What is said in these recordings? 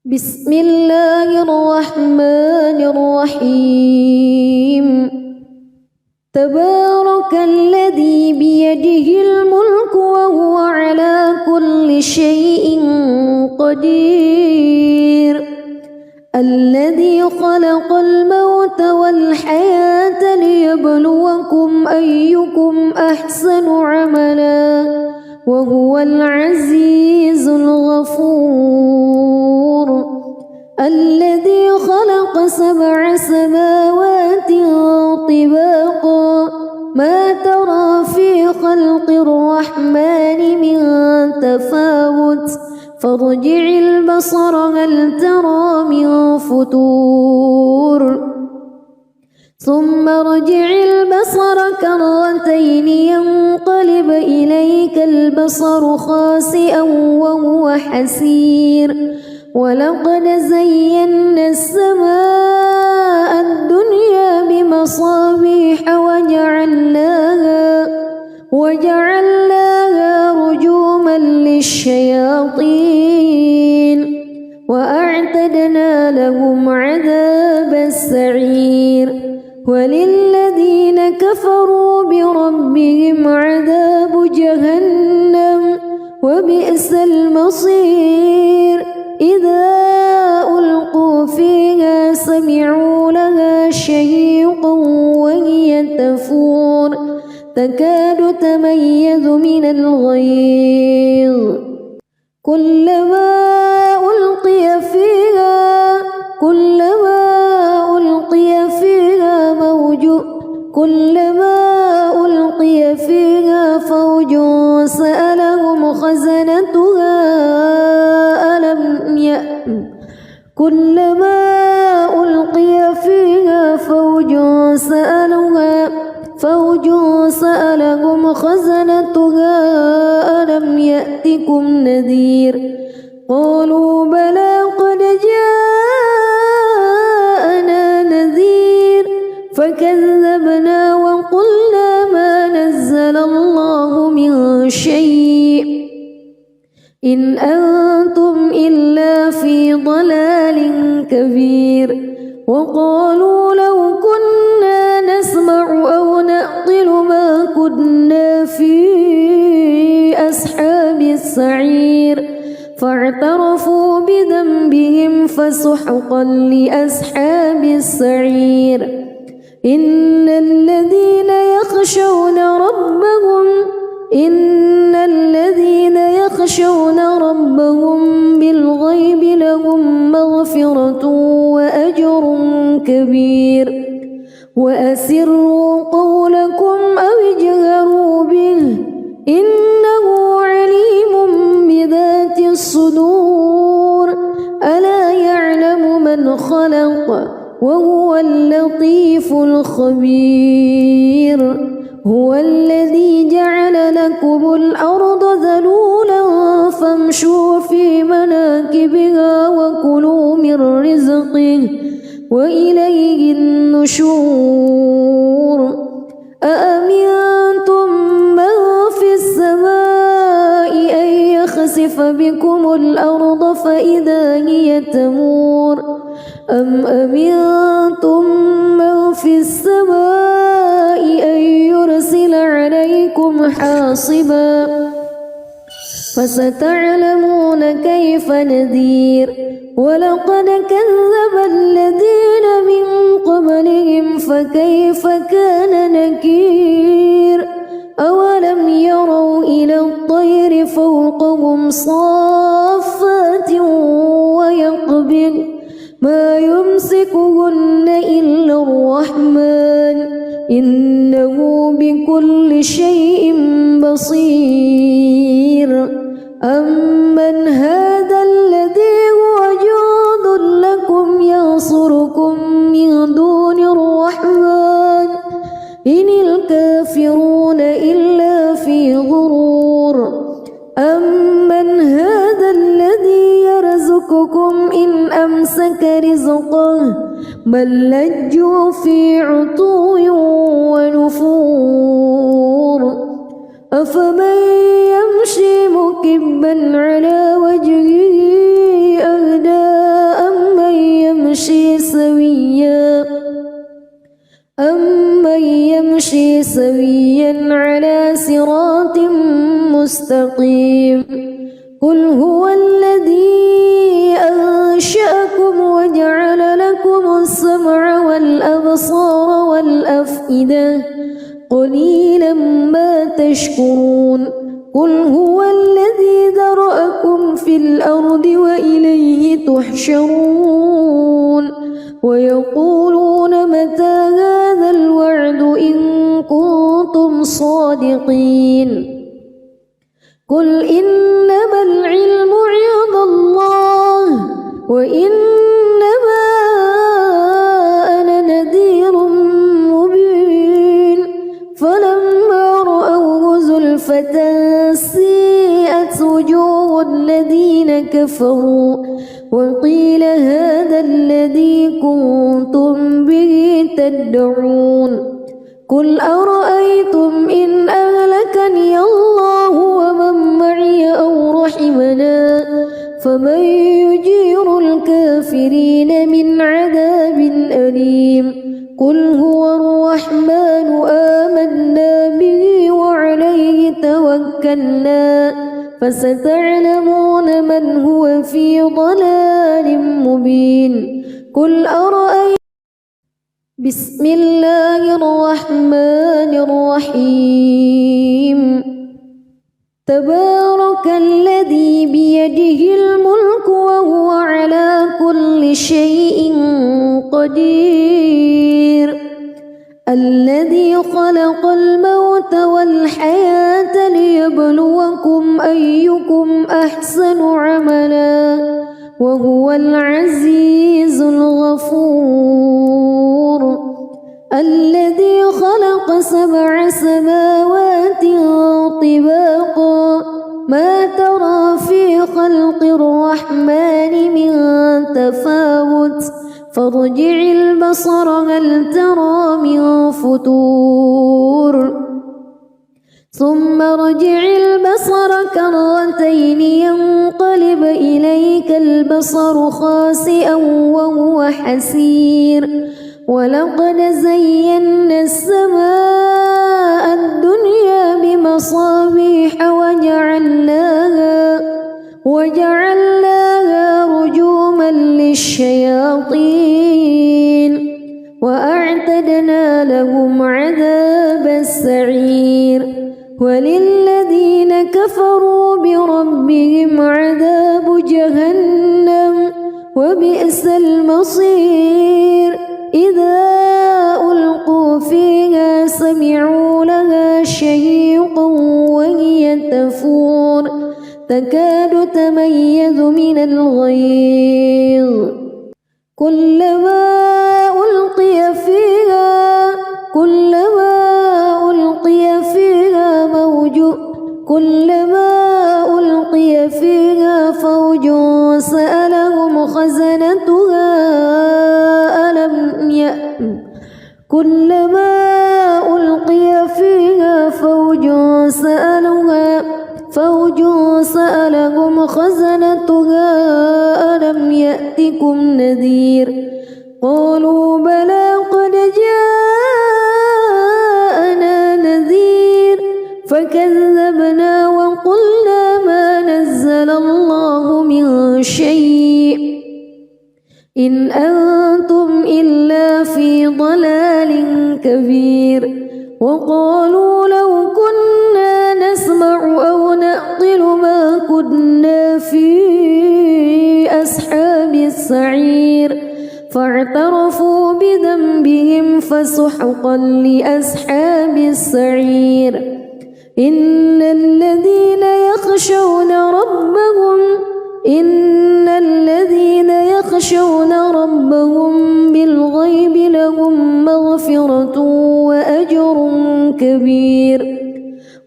بسم الله الرحمن الرحيم تبارك الذي بيده الملك وهو على كل شيء قدير الذي خلق الموت والحياة ليبلوكم أيكم أحسن عملا وهو العزيز الغفور الذي خلق 7 سماوات طباقا ما ترى في خلق الرحمن من تفاوت فارجع البصر هل ترى من فتور ثم ارجع البصر كرتين ينقلب إليك البصر خاسئا وهو حسير ولقد زينا السماء الدنيا بمصابيح وجعلناها رجوما للشياطين وأعتدنا لهم عذاب السعير وللذين كفروا بربهم عذاب جهنم وبئس المصير إذا ألقوا فيها سمعوا لها شهيقا وهي تفور تكاد تميز من الغيظ كلما ألقي فيها فوج سألهم خزنتها ألم يأتكم نذير قالوا بلى قد جاءنا نذير فكذبنا وقلنا ما نزل الله من شيء إن أنتم إلا في ضلال كبير وقالوا لو كنا نسمع أو نعقل ما كنا في أصحاب السعير فاعترفوا بذنبهم فسحقا لأصحاب السعير إن الذين يخشون ربهم بالغيب لهم مغفرة وأجر كبير وأسروا قولكم أو اجهروا به إنه عليم بذات الصدور ألا يعلم من خلق وهو اللطيف الخبير هو الذي جعل لكم الأرض ذلولا فامشوا في مناكبها وكلوا من رزقه وإليه النشور أأمنتم من في السماء أن يخسف بكم الأرض فإذا هي تمور أم أمنتم من في السماء أن يرسل عليكم حاصبا فستعلمون كيف نذير ولقد كذب الذين من قبلهم فكيف كان نكير أولم يروا إلى الطير فوقهم صافات ويقبض ما يمسكهن إلا الرحمن إنه بكل شيء بصير أمن هذا الذي هو جند لكم ينصركم من دون الرحمن إن الكافرون إلا في غرور أمن هذا الذي يرزقكم إن أمسك رزقه بل لجوا في عتو ونفور أفمن يمشي مكبا على وجهه أهدى سويا على صراط مستقيم قل هو الذي أنشأكم وجعل لكم السمع والأبصار والأفئدة قليلا ما تشكرون قل هو الذي ذرأكم في الأرض وإليه تحشرون ويقولون متى هذا الوعد إن كنتم صادقين قل إنما العلم عند الله وإنما أنا نذير مبين فلما رأوه زلفة سيئت وجوه الذين كفروا وقيل هذا الذي كنتم به تدعون قل أرأيتم إن أهلكني الله ومن معي أو رحمنا فمن يجير الكافرين من عذاب أليم قل هو الرحمن آمنا به وعليه توكلنا فستعلمون من هو في ضلال مبين قل أرأيتم بسم الله الرحمن الرحيم تبارك الذي بيده الملك وهو على كل شيء قدير الذي خلق الموت والحياة ليبلوكم أيكم أحسن عملا وهو العزيز الغفور الذي خلق 7 سماوات طباقا ما ترى في خلق الرحمن من تفاوت فارجع البصر هل ترى من فطور ثم ارجع البصر كرتين ينقلب إليك البصر خاسئا وهو حسير ولقد زينا السماء الدنيا بمصابيح وجعلناها رجوما للشياطين وأعتدنا لهم عذاب السعير وللذين كفروا بربهم عذاب جهنم وبئس المصير إذا ألقوا فيها سمعوا لها شهيقا وهي تفور تكاد تميز من الغيظ كلما ألقي فيها فوج سألهم خزنتها كلما ألقي فيها فوج سألهم خزنتها ألم يأتكم نذير قالوا بلى قد جاءنا نذير فكذبنا وقلنا ما نزل الله من شيء إن أنتم إلا في ضلال كبير وقالوا لو كنا نسمع أو نعقل ما كنا في أصحاب السعير فاعترفوا بذنبهم فسحقا لأصحاب السعير إن الذين يخشون ربهم بالغيب لهم مغفرة وأجر كبير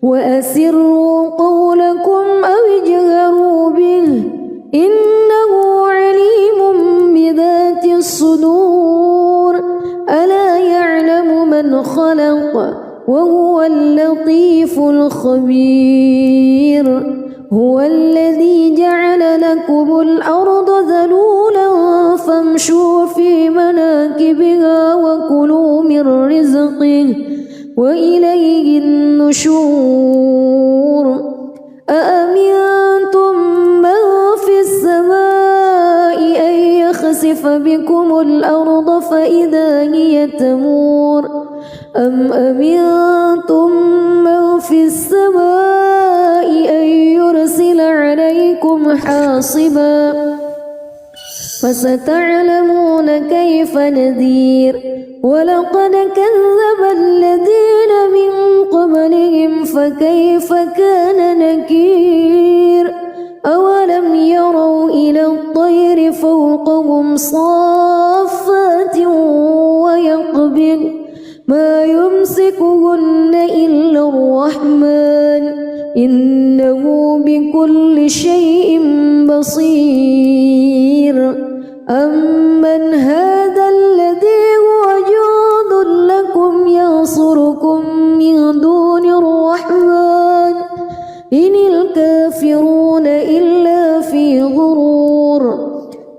وأسروا قولكم أو اجهروا به إنه عليم بذات الصدور ألا يعلم من خلق وهو اللطيف الخبير هو الذي جعل لكم الأرض ذلولا فامشوا في مناكبها وكلوا من رزقه وإليه النشور أأمنتم من في السماء أن يخسف بكم الأرض فإذا هي تمور أم أمنتم من في السماء أن يرسل عليكم حاصبا فستعلمون كيف نذير ولقد كذب الذين من قبلهم فكيف كان نكير أولم يروا إلى الطير فوقهم صافات ويقبض ما يمسكهن إلا الرحمن إنه بكل شيء بصير أمن هذا الذي هو جند لكم ينصركم من دون الرحمن إن الكافرون إلا في غرور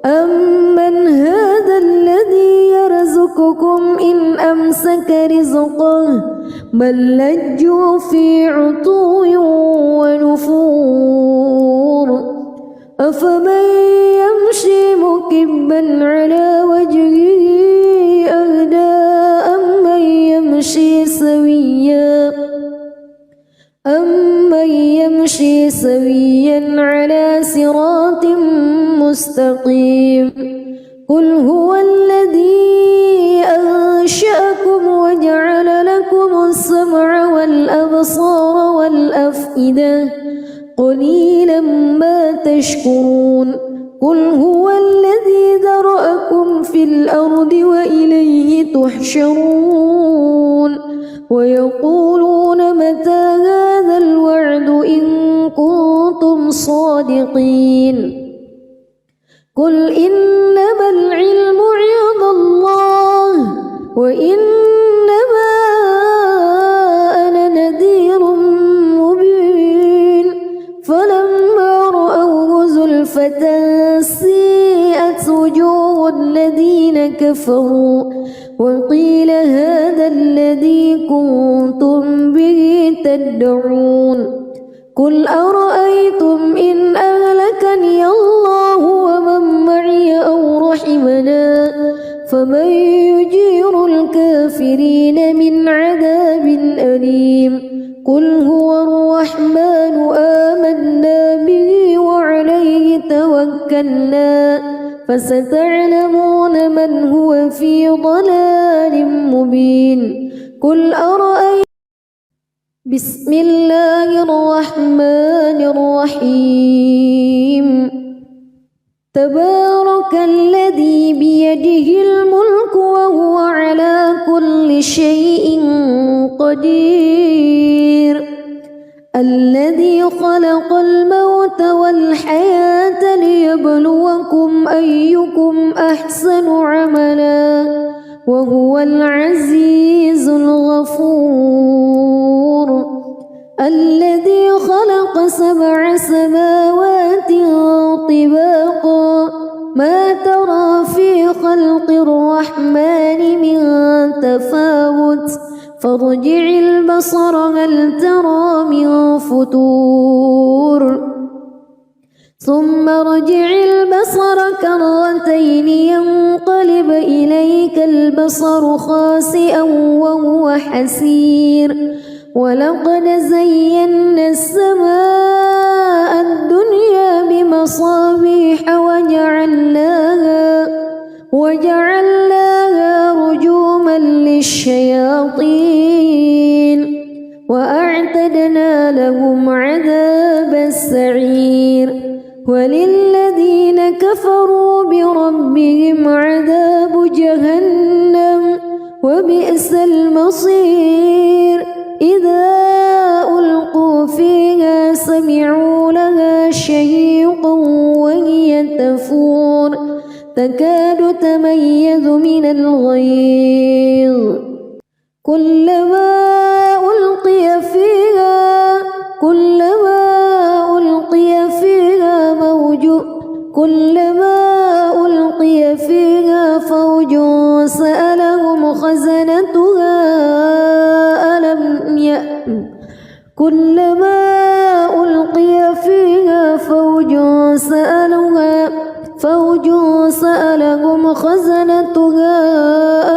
أمن هذا الذي يرزقكم إن أمسك رزقه بل لجوا في عتو ونفور أفمن يمشي مكبا على وجهه أهدى أمن يمشي سويا على صراط مستقيم قل هو الذي أنشأكم وجعل لكم السمع والأبصار والأفئدة قليلا ما تشكرون قل هو الذي ذرأكم في الأرض وإليه تحشرون ويقولون متى هذا الوعد إن كنتم صادقين قل إنما العلم عند الله وإنما أنا نذير مبين فلما رأوه زلفة سيئت وجوه الذين كفروا وقيل هذا الذي كنتم به تدعون قل أرأيتم إن أهلكني الله ومن معي أو رحمنا فمن يجير الكافرين من عذاب أليم قل هو الرحمن آمنا به وعليه توكلنا فستعلمون من هو في ضلال مبين قل أرأيتم بسم الله الرحمن الرحيم تبارك الذي بيده الملك وهو على كل شيء قدير الذي خلق الموت والحياة ليبلوكم أيكم أحسن عملا وهو العزيز الغفور الذي خلق 7 سماوات طباقا ما ترى في خلق الرحمن من تفاوت فارجع البصر هل ترى من فتور ثم ارجع البصر كرتين ينقلب إليك البصر خاسئا وهو حسير ولقد زينا السماء الدنيا بمصابيح وجعلناها رجوما للشياطين وأعتدنا لهم عذاب السعير وللذين كفروا بربهم عذاب جهنم وبئس المصير إذا ألقوا فيها سمعوا لها شهيقا وهي تفور تكاد تميز من الغيظ كلما ألقي فيها فوج سألهم خزنتها فوج سألهم خزنتها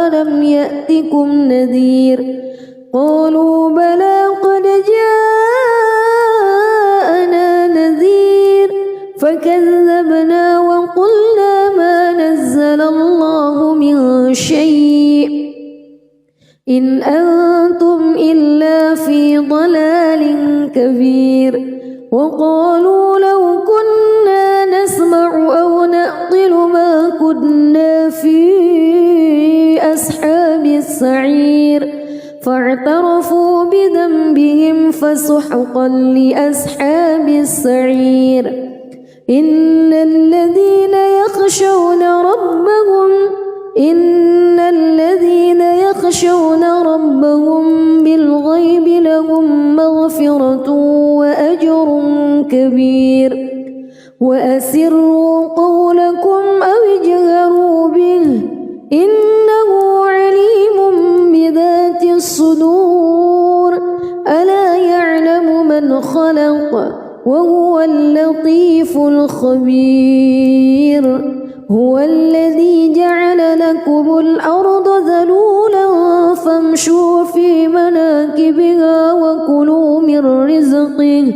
ألم يأتكم نذير قالوا بلى قد جاءنا نذير فكذبنا وقلنا ما نزل الله من شيء إن أنتم إلا في ضلال كبير وقالوا لو كنا نسمع أو نعقل ما كنا في أصحاب السعير فاعترفوا بذنبهم فسحقا لأصحاب السعير إن الذين يخشون ربهم بالغيب لهم مغفرة وأجر كبير وأسروا قولكم أو اجهروا به إنه عليم بذات الصدور ألا يعلم من خلق وهو اللطيف الخبير هو الذي جعل لكم الأرض ذلولا فامشوا في مناكبها وكلوا من رزقه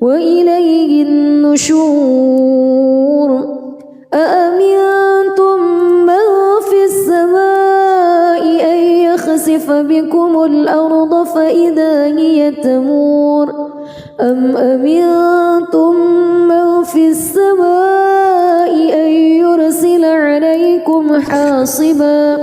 وإليه النشور أأمنتم من في السماء أن يخسف بكم الأرض فإذا هي تمور أم أمنتم من في السماء أن يرسل عليكم حاصبا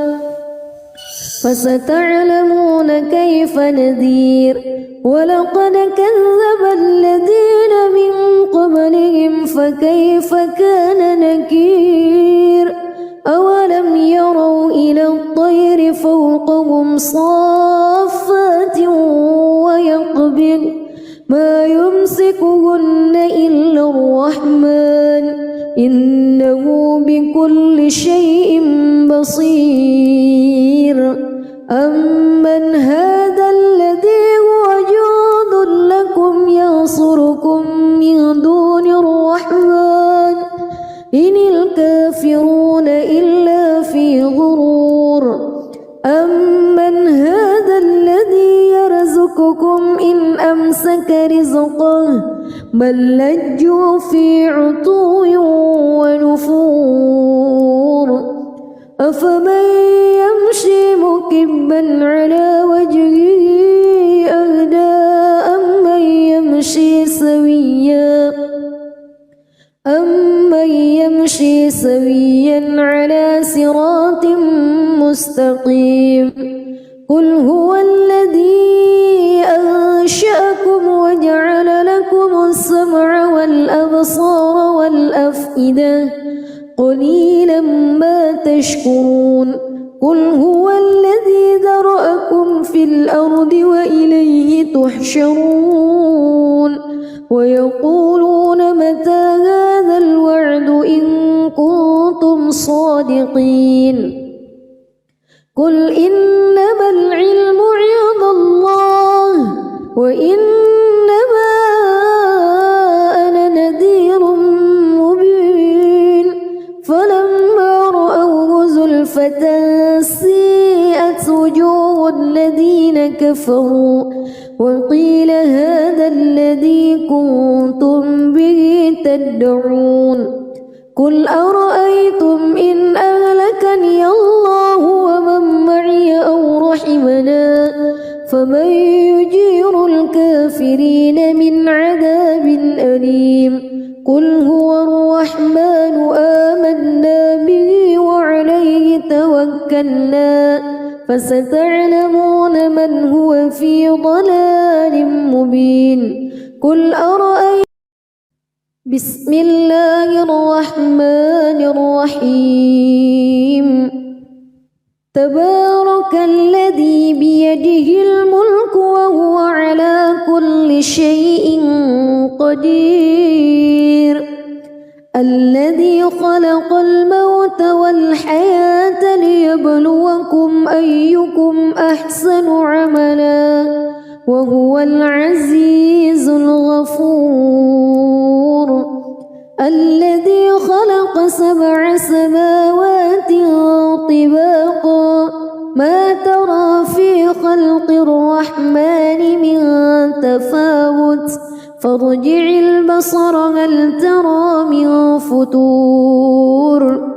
فستعلمون كيف نذير ولقد كذب الذين من قبلهم فكيف كان نكير أولم يروا إلى الطير فوقهم صافات ويقبض ما يمسكهن إلا الرحمن إنه بكل شيء بصير أمن هذا الذي هو جند لكم ينصركم من دون الرحمن إن الكافرون إلا في غرور أمن هذا الذي يرزقكم إن أمسك رزقه بل لجوا في عتو ونفور أفمن يمشي مكبا على وجهه أهدى أمن يمشي سويا على صراط مستقيم قل هو الذي أنشأكم وجعل لكم السمع والأبصار والأفئدة قليلا ما تشكرون قل هو الذي ذرأكم في الأرض وإليه تحشرون ويقولون متى هذا الوعد إن كنتم صادقين قل إنما العلم عند الله وإنما أنا نذير مبين فلما رأوه زلفة سيئت وجوه الذين كفروا وقيل هذا الذي كنتم به تدعون قل أرأيتم إن أهلكني الله ومن معي أو رحمنا فمن يجير الكافرين من عذاب أليم قل هو الرحمن آمنا به وعليه توكلنا فستعلمون من هو في ضلال مبين قل أرأيتم بسم الله الرحمن الرحيم تبارك الذي بيده الملك وهو على كل شيء قدير الذي خلق الموت والحياة ليبلوكم أيكم أحسن عملا وهو العزيز الغفور الذي خلق 7 سماوات طباقا ما ترى في خلق الرحمن من تفاوت فارجع البصر هل ترى من فتور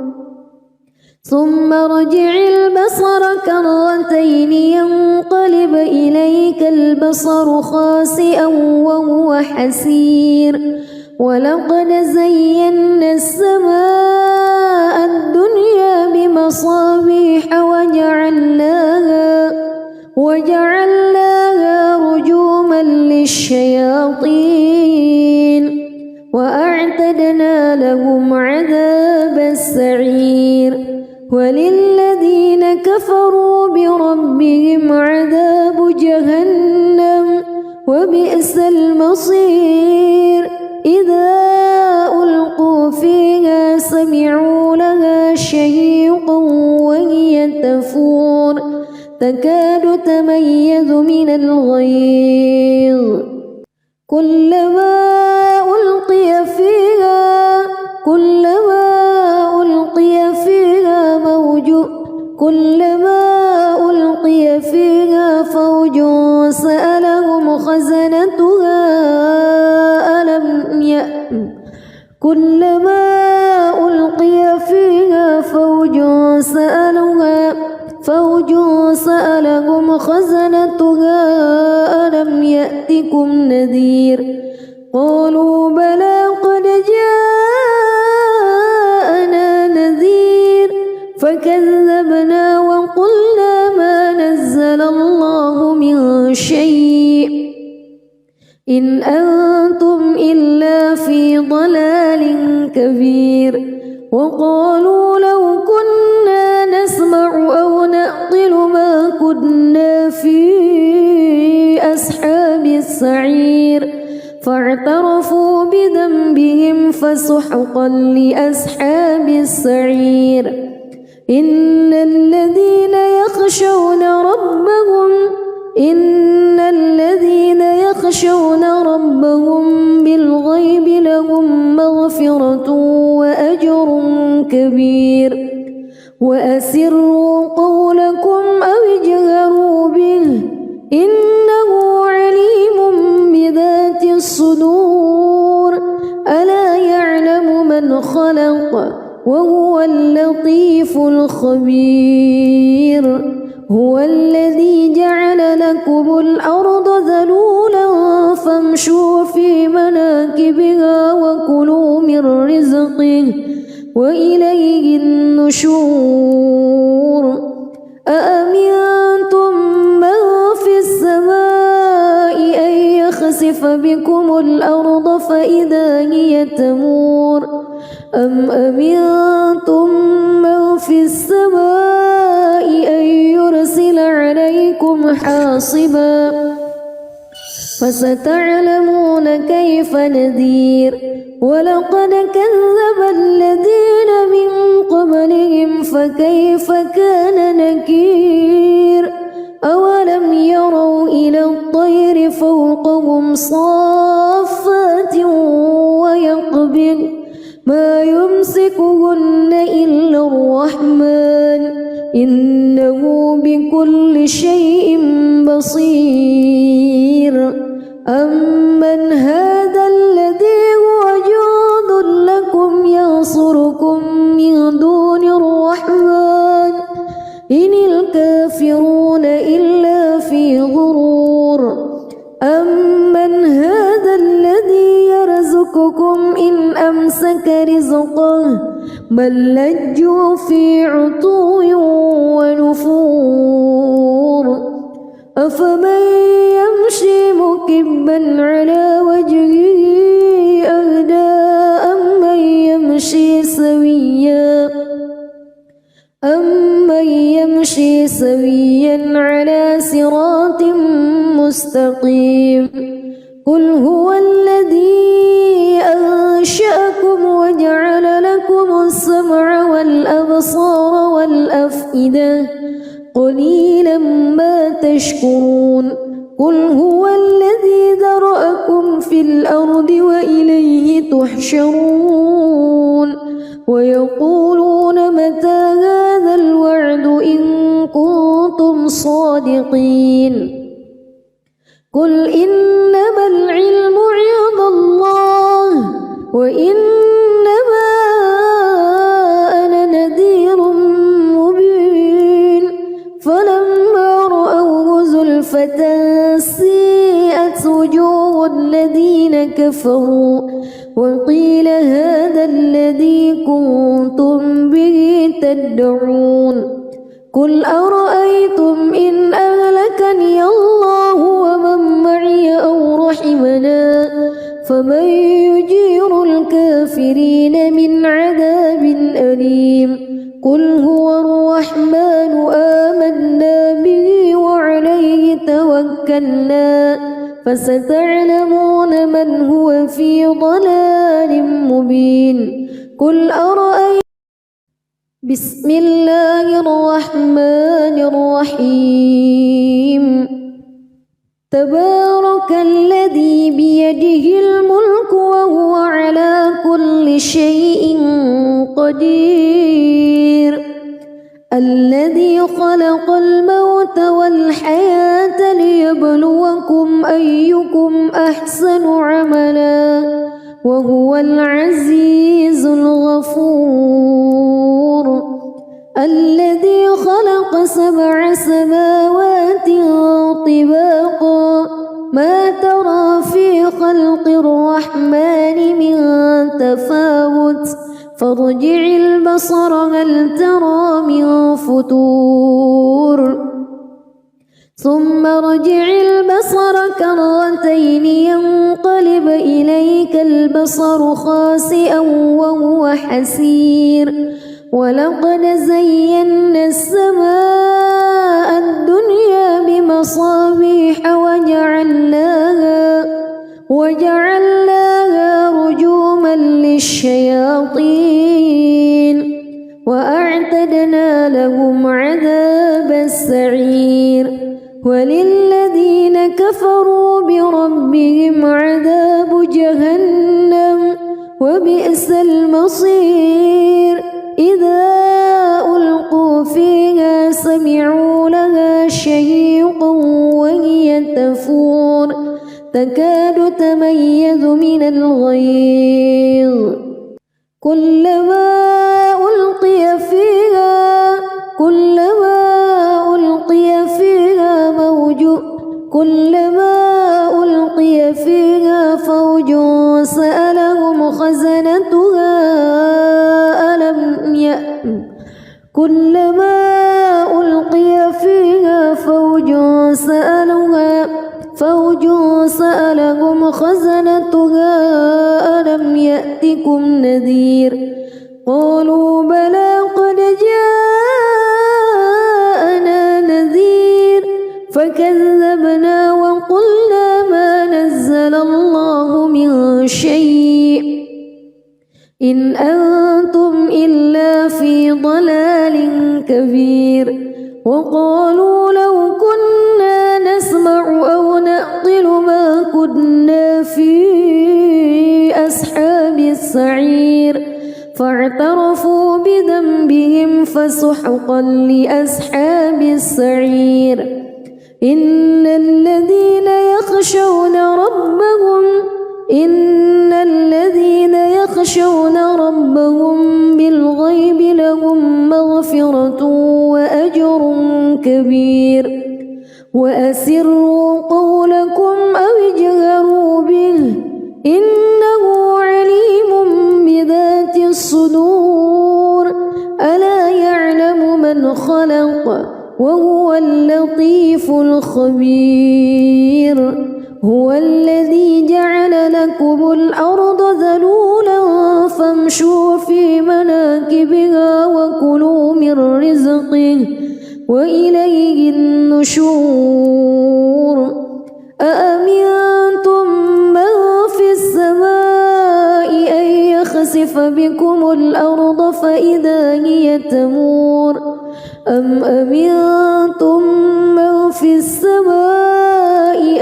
ثم ارجع البصر كرتين ينقلب إليك البصر خاسئا وهو حسير ولقد زينا السماء الدنيا بمصابيح وجعلناها رجوما للشياطين وأعتدنا لهم عذاب السعير وللذين كفروا بربهم عذاب جهنم وبئس المصير إذا ألقوا فيها سمعوا لها شهيقا وهي تفور تكاد تميز من الغيظ كلما ألقي فيها فوج سألهم خزنتها ألم يأتكم نذير قالوا بلى قد جاءنا نذير فكذبنا وقلنا ما نزل الله من شيء إن أنتم إلا في ضلال كبير وقالوا لو كنا نسمع أو نعقل ما كنا في أصحاب السعير فاعترفوا بذنبهم فسحقا لأصحاب السعير إن الذين يخشون ربهم بالغيب لهم مغفرة وأجر كبير وأسروا قولكم أو اجهروا به إنه عليم بذات الصدور ألا يعلم من خلق وهو اللطيف الخبير هو الذي جعل لكم الأرض ذلولا فامشوا في مناكبها وكلوا من رزقه وإليه النشور أأمنتم من في السماء أن يخسف بكم الأرض فإذا هي تمور أم أمنتم من في السماء أن يرسل عليكم حاصبا فستعلمون كيف نذير ولقد كذب الذين من قبلهم فكيف كان نكير أولم يروا إلى الطير فوقهم صافات ويقبض ما يمسكهن إلا الرحمن إنه بكل شيء بصير أمن هذا الذي هو جند لكم ينصركم من دون الرحمن إن الكافرون إلا في غرور أمن هذا الذي يرزقكم إن أمسك رزقه بل لجوا في عتو ونفور أفمن يمشي مكبا على وجهه أهدى أمن يمشي سويا على صراط مستقيم قل هو الذي أنشأكم وجعل لكم السمع والأبصار والأفئدة قليلا ما تشكرون قل هو الذي ذرأكم في الأرض وإليه تحشرون ويقولون متى هذا الوعد إن كنتم صادقين قل إنما العلم عند الله وإنما أنا نذير مبين فلما رأوه زلفة سيئت وجوه الذين كفروا وقيل هذا الذي كنتم به تدعون قل أرأيتم إن أهلكني الله ومن معي أو رحمنا فمن يجير الكافرين من عذاب أليم قل هو الرحمن آمنا به وعليه توكلنا فستعلمون من هو في ضلال مبين قل أرأيتم بسم الله الرحمن الرحيم تبارك الذي بيده الملك وهو على كل شيء قدير الذي خلق الموت والحياة ليبلوكم أيكم أحسن عملا وهو العزيز الغفور الذي خلق 7 سماوات طباقا ما ترى في خلق الرحمن من تفاوت فارجع البصر هل ترى من فتور ثم ارجع البصر كرتين ينقلب إليك البصر خاسئا وهو حسير ولقد زينا السماء الدنيا بمصابيح وجعلناها رجوما للشياطين وأعتدنا لهم عذاب السعير وللذين كفروا بربهم عذاب جهنم وبئس المصير إذا ألقوا فيها سمعوا لها شهيقا وهي تفور تكاد تميز من الغيظ كلما ألقي فيها فوج سألهم خزنتها كلما ألقي فيها فوج سألهم خزنتها ألم يأتكم نذير قالوا بلى قد جاءنا نذير فكذبنا وقلنا ما نزل الله من شيء إن أنتم إلا في ضلال كبير وقالوا لو كنا نسمع أو نعقل ما كنا في أصحاب السعير فاعترفوا بذنبهم فسحقا لأصحاب السعير إن الذين يخشون ربهم بالغيب لهم مغفرة وأجر كبير وأسروا قولكم أو اجهروا به إنه عليم بذات الصدور ألا يعلم من خلق وهو اللطيف الخبير هو الذي جعل لكم الأرض ذلولا فامشوا في مناكبها وكلوا من رزقه وإليه النشور أأمنتم من في السماء أن يخسف بكم الأرض فإذا هي تمور أم أمنتم من في السماء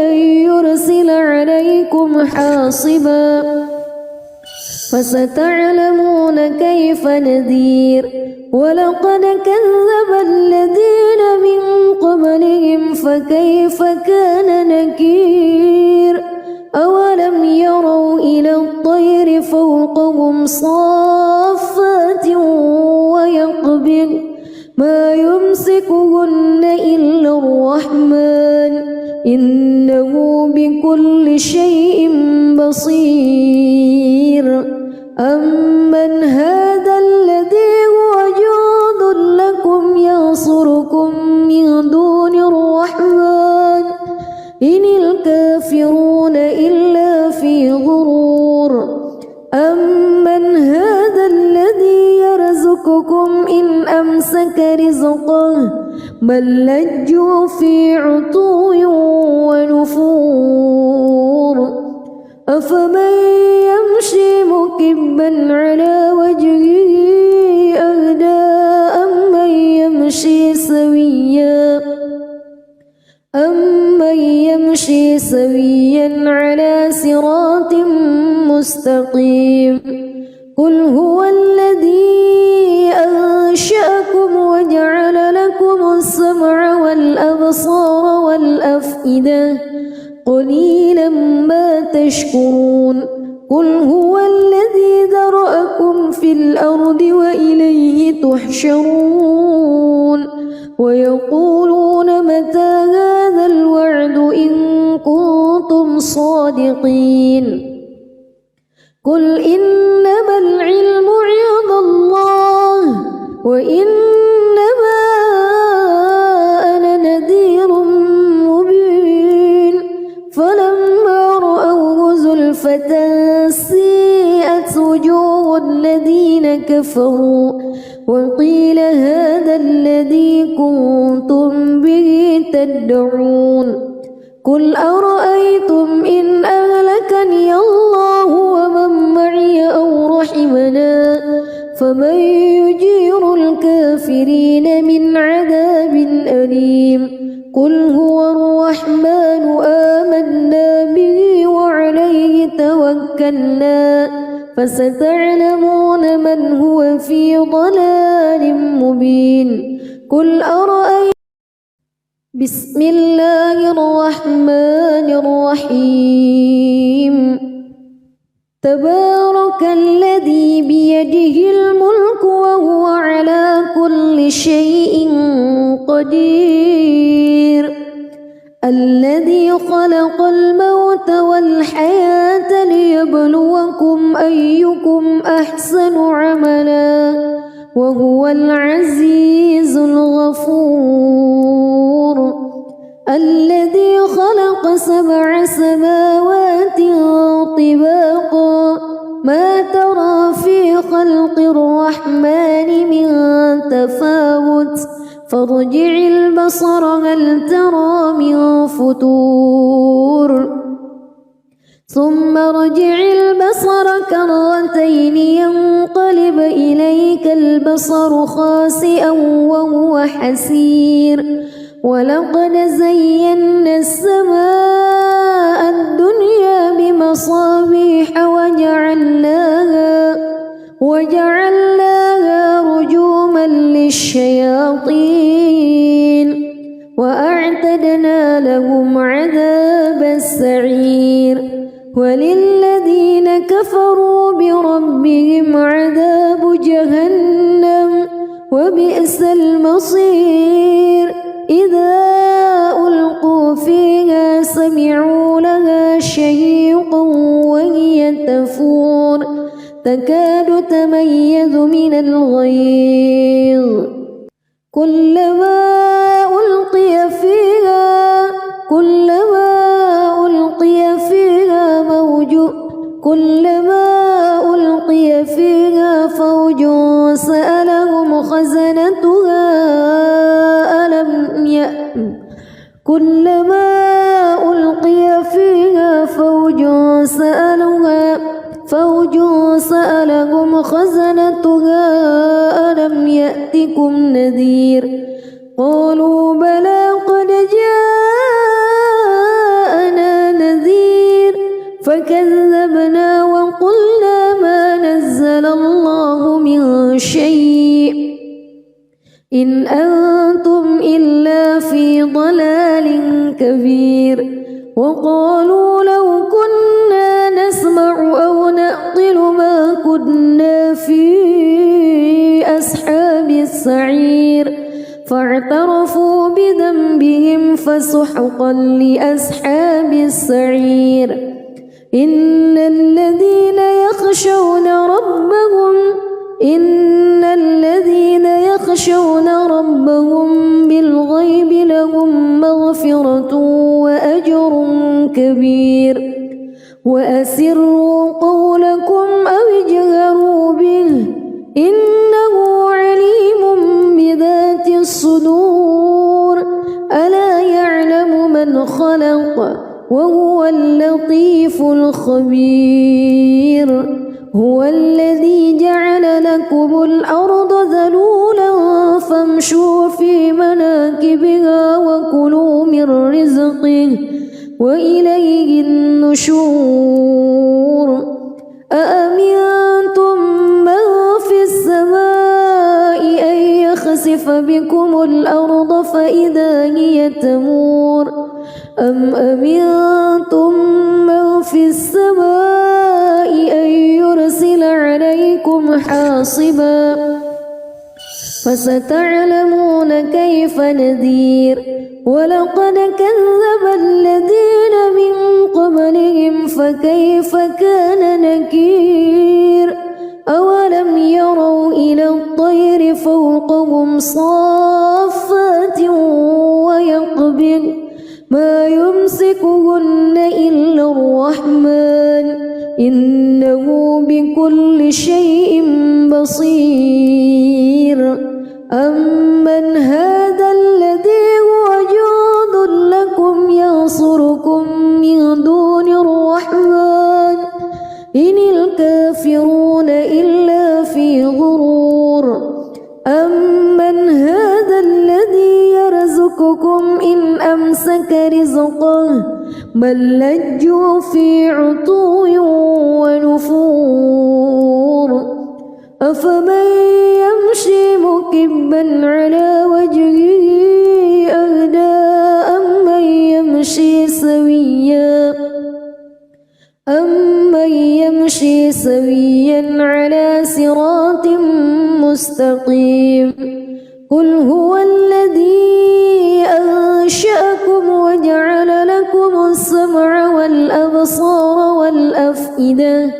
حاصبا فستعلمون كيف نذير ولقد كذب الذين من قبلهم فكيف كان نكير أولم يروا إلى الطير فوقهم صافات ويقبض ما يمسكهن إلا الرحمن إنه بكل شيء بصير أمن هذا الذي هو جند لكم ينصركم من دون الرحمن إن الكافرون إلا في غرور أمن هذا الذي يرزقكم إن أمسك رزقه بل لجوا في عتو ونفور أفمن يمشي مكبا على وجهه أهدى أمن يمشي سويا على صراط مستقيم قل هو الذي أنشأكم وجعل لكم السمع والأبصار والأفئدة قليلا ما تشكرون قل هو الذي ذرأكم في الأرض وإليه تحشرون ويقولون متى هذا الوعد إن كنتم صادقين قل إنما العلم عند الله وإنما أنا نذير مبين فلما رأوه زلفة سيئت وجوه الذين كفروا وقيل هذا الذي كنتم به تدعون قل أرأيتم إن أهلكني الله ومن معي أو رحمنا فمن يجير الكافرين من عذاب أليم قل هو الرحمن آمنا به وعليه توكلنا فستعلمون من هو في ضلال مبين قل أرأيتم بسم الله الرحمن الرحيم تبارك الذي بيده الملك وهو على كل شيء قدير الذي خلق الموت والحياة ليبلوكم أيكم أحسن عملا وهو العزيز الغفور الذي خلق 7 سماوات طباقا ما ترى في خلق الرحمن من تفاوت فارجع البصر هل ترى من فتور ثم ارجع البصر كرتين ينقلب إليك البصر خاسئا وهو حسير ولقد زينا السماء الدنيا بمصابيح وجعلناها رجوما للشياطين وأعتدنا لهم عذاب السعير وللذين كفروا بربهم عذاب جهنم وبئس المصير إذا ألقوا فيها سمعوا لها شهيقا وهي تفور تكاد تميز من الغيظ كلما ألقي فيها فوج سألهم خزنتها كلما ألقي فيها فوج سألهم خزنتها ألم يأتكم نذير قالوا بلى قد جاءنا نذير فكذبنا وقلنا ما نزل الله من شيء إن أنتم إلا في ضلال كبير وقالوا لو كنا نسمع أو نعقل ما كنا في أصحاب السعير فاعترفوا بذنبهم فسحقا لأصحاب السعير إن الذين يخشون ربهم بالغيب لهم مغفرة وأجر كبير وأسروا قولكم أو اجهروا به إنه عليم بذات الصدور ألا يعلم من خلق وهو اللطيف الخبير هو الذي جعل لكم الأرض ذلولا فامشوا في مناكبها وكلوا من رزقه وإليه النشور أأمنتم من في السماء أن يخسف بكم الأرض فإذا هي تمور أم أمنتم من في السماء أن يرسل عليكم حاصبا فستعلمون كيف نذير ولقد كذب الذين من قبلهم فكيف كان نكير أولم يروا إلى الطير فوقهم صافات ويقبض ما يمسكهن إلا الرحمن إنه بكل شيء بصير أمن هذا الذي هو جند لكم ينصركم من دون الرحمن إن الكافرون إلا في غرور أمن هذا الذي يرزقكم إن أمسك رزقه بل لجوا في عتو ونفور أفمن يمشي مكبا على وجهه أهدى أمن يمشي سويا على صراط مستقيم قل هو الذي أنشأكم وجعل لكم السمع والأبصار والأفئدة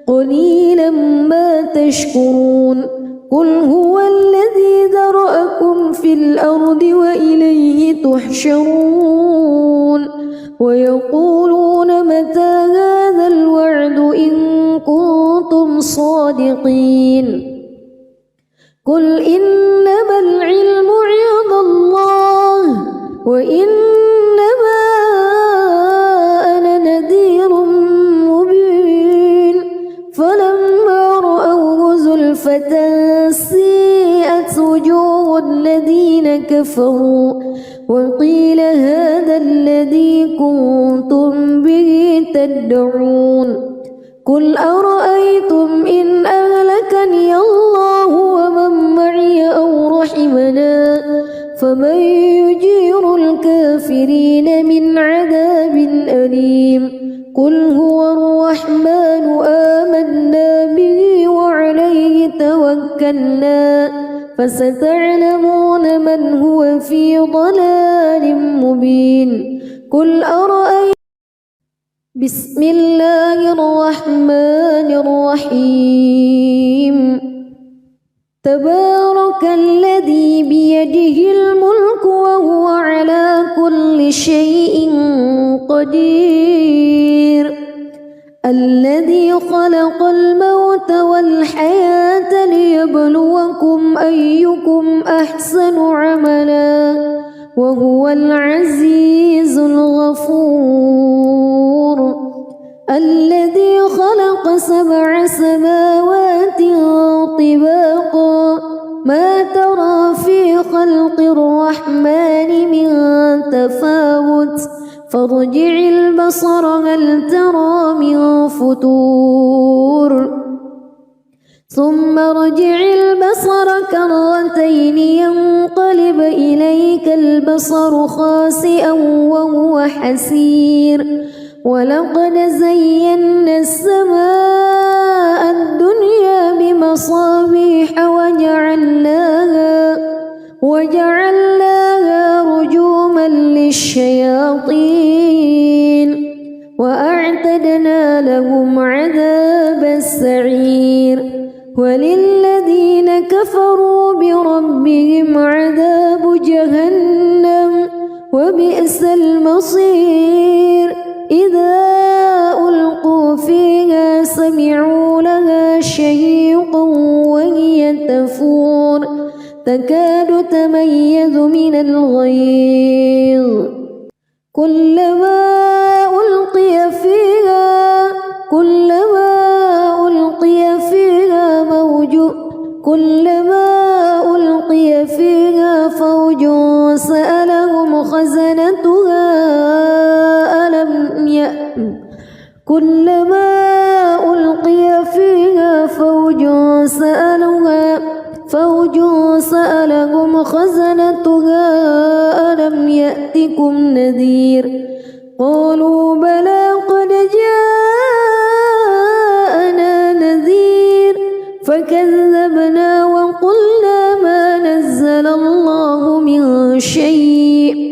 قليلا ما تشكرون قل هو الذي ذرأكم في الأرض وإليه تحشرون ويقولون متى هذا الوعد إن كنتم صادقين قل إنما العلم عند الله وإنما أنا نذير مبين فلما رأوه زلفة سيئت وجوه الذين كفروا وقيل هذا الذي كنتم به تدعون قل أرأيتم إن أهلكني الله ومن معي أو رحمنا فمن يجير الكافرين من عذاب أليم قل هو الرحمن آمنا به وعليه توكلنا فستعلمون من هو في ضلال مبين قل أرأيتم بسم الله الرحمن الرحيم تبارك الذي بيده الملك وهو على كل شيء قدير الذي خلق الموت والحياة ليبلوكم أيكم أحسن عملا وهو العزيز الغفور الذي خلق 7 سماوات طباقا ما ترى في خلق الرحمن من تفاوت فارجع البصر هل ترى من فتور ثم ارجع البصر كرتين ينقلب إليك البصر خاسئا وهو حسير ولقد زينا السماء الدنيا بمصابيح وجعلناها رجوما للشياطين وأعتدنا لهم عذاب السعير وللذين كفروا بربهم عذاب جهنم وبئس المصير إذا ألقوا فيها سمعوا لها شهيقا وهي تفور تكاد تميز من الغيظ كلما ألقي فيها فوج سألهم خزنتها ألم يأتكم نذير قالوا بلى قد جاءنا نذير فكذبنا وقلنا ما نزل الله من شيء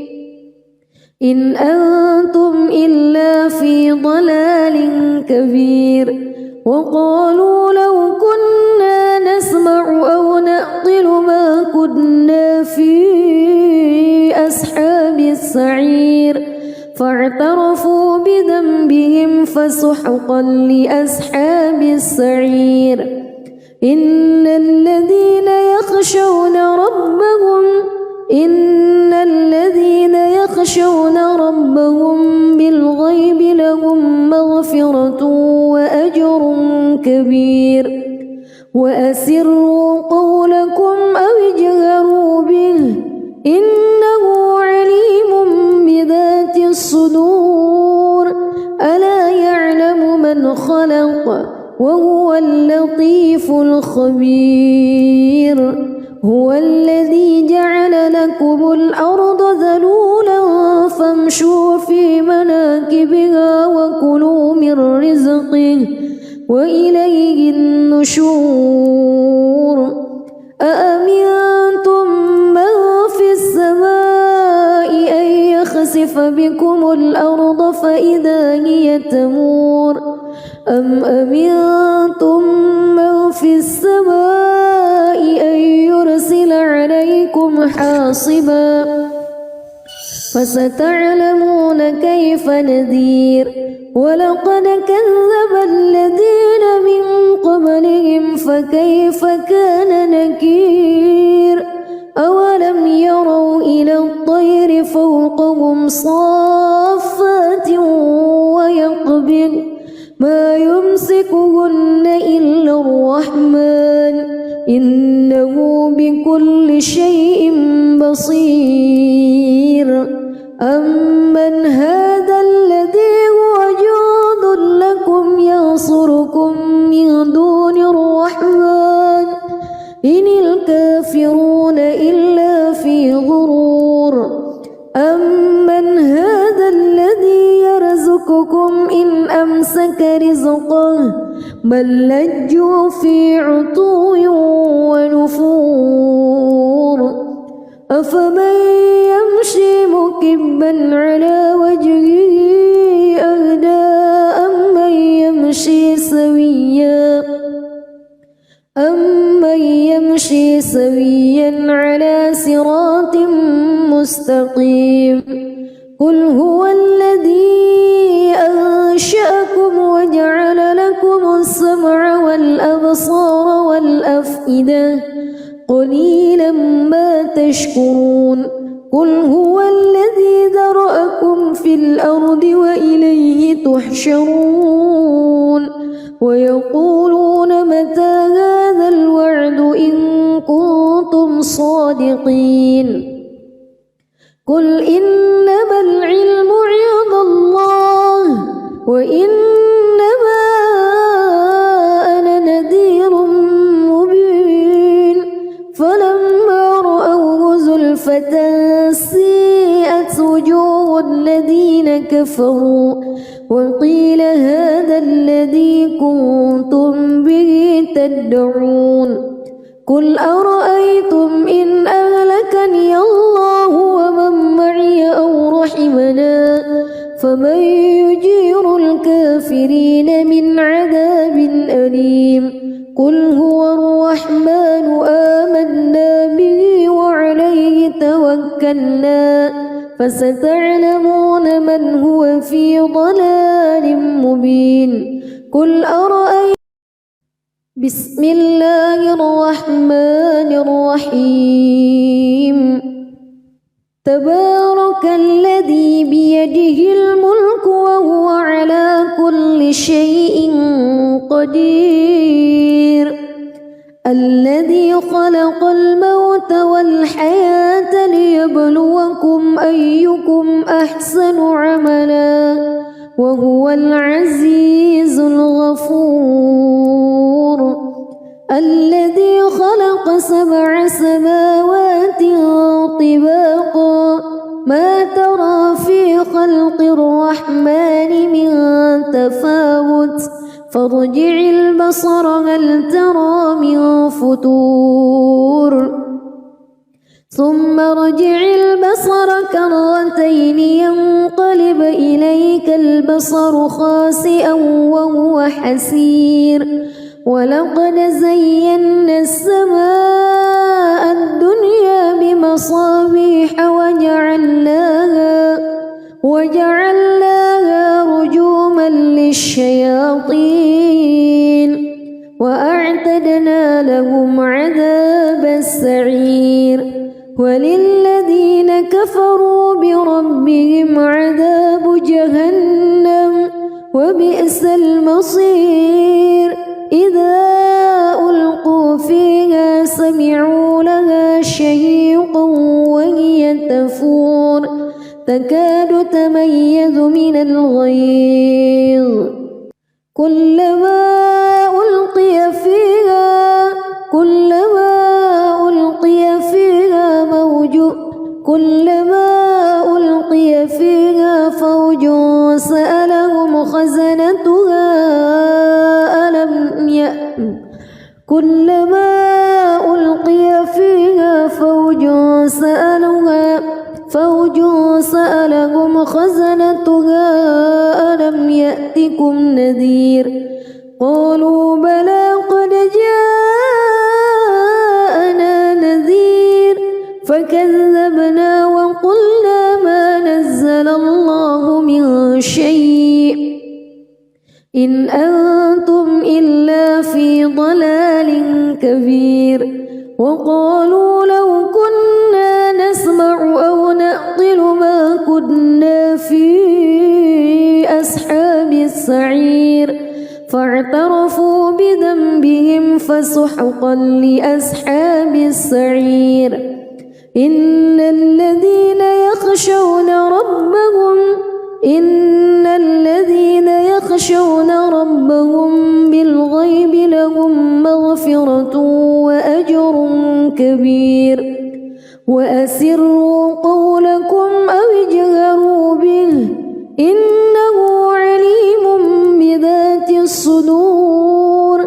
إن أنتم إلا في ضلال كبير وقالوا لو كنا نسمع أو نعقل ما كنا في أصحاب السعير فاعترفوا بذنبهم فسحقا لأصحاب السعير إن الذين يخشون ربهم بالغيب لهم مغفرة وأجر كبير وأسروا قولكم أو اجهروا به إنه عليم بذات الصدور ألا يعلم من خلق وهو اللطيف الخبير هو الذي جعل لكم الأرض ذلولا فامشوا في مناكبها وكلوا من رزقه وإليه النشور أأمنتم من في السماء أن يخسف بكم الأرض فإذا هي تمور أم أمنتم من في السماء أن يرسل عليكم حاصبا فستعلمون كيف نذير ولقد كذب الذين من قبلهم فكيف كان نكير أولم يروا إلى الطير فوقهم صافات ويقبض ما يمسكهن إلا الرحمن إنه بكل شيء بصير أمن هذا الذي هو جند لكم ينصركم من دون الرحمن إن الكافرون إلا في غرور أمن هذا الذي يرزقكم إن أمسك رزقه بل لجوا في عتو ونفور أفمن يمشي مكبا على وجهه أهدى أمن يمشي سويا على صراط مستقيم قل هو الذي أنشأكم وجعل لكم السمع والأبصار والأفئدة قليلا ما تشكرون قل هو الذي ذرأكم في الأرض وإليه تحشرون ويقولون متى هذا الوعد إن كنتم صادقين قل إنما العلم عند وإنما أنا نذير مبين فلما رأوه زلفة سيئت وجوه الذين كفروا وقيل هذا الذي كنتم به تدعون قل أرأيتم إن أهلكني الله ومن معي أو رحمنا فمن يجير الكافرين من عذاب أليم قل هو الرحمن آمنا به وعليه توكلنا فستعلمون من هو في ضلال مبين قل أرأيتم بسم الله الرحمن الرحيم تبارك الذي بيده الملك وهو على كل شيء قدير الذي خلق الموت والحياة ليبلوكم أيكم أحسن عملا وهو العزيز الغفور الذي خلق 7 سماوات طباقا ما ترى في خلق الرحمن من تفاوت فارجع البصر هل ترى من فتور ثم ارجع البصر كرتين ينقلب إليك البصر خاسئا وهو حسير ولقد زينا السماء الدنيا بمصابيح وجعلناها رجوما للشياطين وأعتدنا لهم عذاب السعير وللذين كفروا بربهم عذاب جهنم وبئس المصير إذا ألقوا فيها سمعوا لها شهيقا وهي تفور تكاد تميز من الغيظ كلما ألقي فيها فوج سألهم خزنتها كلما ألقي فيها فوج سألهم خزنتها ألم يأتكم نذير قالوا بلى قد جاءنا نذير فكذبنا وقلنا ما نزل الله من شيء إن أنتم إلا في ضلال كبير وقالوا لو كنا نسمع أو نعقل ما كنا في أصحاب السعير فاعترفوا بذنبهم فسحقا لأصحاب السعير إن الذين يخشون ربهم بالغيب لهم مغفرة وأجر كبير وأسروا قولكم أو اجهروا به إنه عليم بذات الصدور